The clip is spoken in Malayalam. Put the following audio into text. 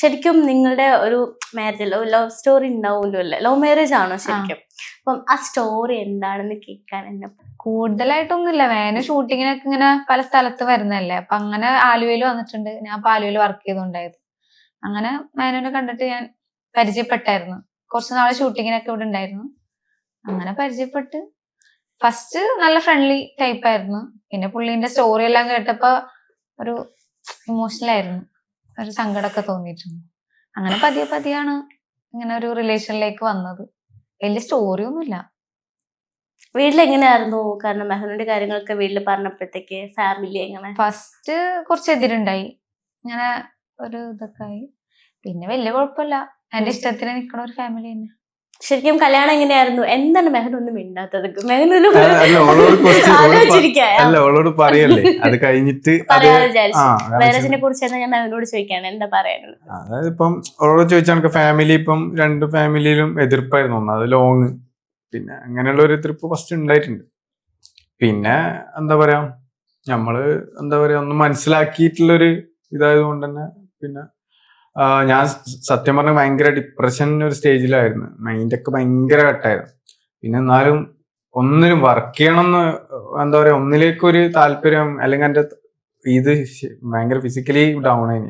ശരിക്കും നിങ്ങളുടെ ഒരു മാരേജ് ലവ് സ്റ്റോറി ഉണ്ടാവുമല്ലോ അല്ലേ? ലവ് മാരേജ് ആണോ ശരിക്കും? അപ്പം ആ സ്റ്റോറി എന്താണെന്ന് കേൾക്കാൻ എന്നെ. കൂടുതലായിട്ടൊന്നുമില്ല. വേന ഷൂട്ടിങ്ങിനൊക്കെ ഇങ്ങനെ പല സ്ഥലത്ത് വരുന്നല്ലേ. അപ്പൊ അങ്ങനെ ആലുവയിൽ വന്നിട്ടുണ്ട്. ഞാൻ ഇപ്പൊ ആലുവയിൽ വർക്ക് ചെയ്തുണ്ടായത്. അങ്ങനെ മേനോനെ കണ്ടിട്ട് ഞാൻ പരിചയപ്പെട്ടായിരുന്നു. കുറച്ച് നാള് ഷൂട്ടിങ്ങിനൊക്കെ ഇവിടെ ഉണ്ടായിരുന്നു. അങ്ങനെ പരിചയപ്പെട്ട് ഫസ്റ്റ് നല്ല ഫ്രണ്ട്ലി ടൈപ്പ് ആയിരുന്നു. പിന്നെ പുള്ളീന്റെ സ്റ്റോറി എല്ലാം കേട്ടപ്പോ ഒരു ഇമോഷണൽ ആയിരുന്നു. ഒരു സങ്കടമൊക്കെ തോന്നിയിട്ടുണ്ട്. അങ്ങനെ പതിയെ പതിയാണ് ഇങ്ങനെ ഒരു റിലേഷനിലേക്ക് വന്നത്. വലിയ സ്റ്റോറി ഒന്നുമില്ല. വീട്ടിലെങ്ങനെയായിരുന്നു? കാരണം മെഹറിന്റെ കാര്യങ്ങളൊക്കെ വീട്ടിൽ പറഞ്ഞപ്പോഴത്തേക്ക് ഫാമിലി എങ്ങനെ? ഫസ്റ്റ് കുറച്ച് എതിരുണ്ടായി. ഇങ്ങനെ ഒരു ഇതൊക്കെ ആയി. പിന്നെ വലിയ കുഴപ്പമില്ല. എന്റെ ഇഷ്ടത്തിന് നിക്കണ ഒരു ഫാമിലി തന്നെ. ശരിക്കും കല്യാണം എങ്ങനെയായിരുന്നു? എന്താണ് മെഹൻ ഒന്നും മിണ്ടാത്തത്? അല്ല ഓളോട് പറയല്ലേ അത് കഴിഞ്ഞിട്ട് മാരേജിനെ കുറിച്ച് ഞാൻ മെഹനോട് ചോദിക്കാണ് എന്താ പറയാനുള്ളത്. അതായത് ഇപ്പം ഓളോട് ചോദിച്ചാൽ ഫാമിലി ഇപ്പം രണ്ട് ഫാമിലിയിലും എതിർപ്പായിരുന്നു. അത് ലോങ് പിന്നെ അങ്ങനെയുള്ള ഒരു എതിർപ്പ് ഫസ്റ്റ് ഉണ്ടായിട്ടുണ്ട്. പിന്നെ എന്താ പറയാ നമ്മള് എന്താ പറയാ ഒന്ന് മനസ്സിലാക്കിയിട്ടുള്ളൊരു ഇതായത് കൊണ്ട് തന്നെ പിന്നെ ഞാൻ സത്യം പറഞ്ഞ ഭയങ്കര ഡിപ്രഷൻ ഒരു സ്റ്റേജിലായിരുന്നു. മൈൻഡൊക്കെ ഭയങ്കര കട്ടായിരുന്നു. പിന്നെ എന്നാലും ഒന്നിനും വർക്ക് ചെയ്യണമെന്ന് എന്താ പറയാ ഒന്നിലേക്കൊരു താല്പര്യം അല്ലെങ്കിൽ എൻ്റെ ഇത് ഭയങ്കര ഫിസിക്കലി ഡൗൺ ആയി.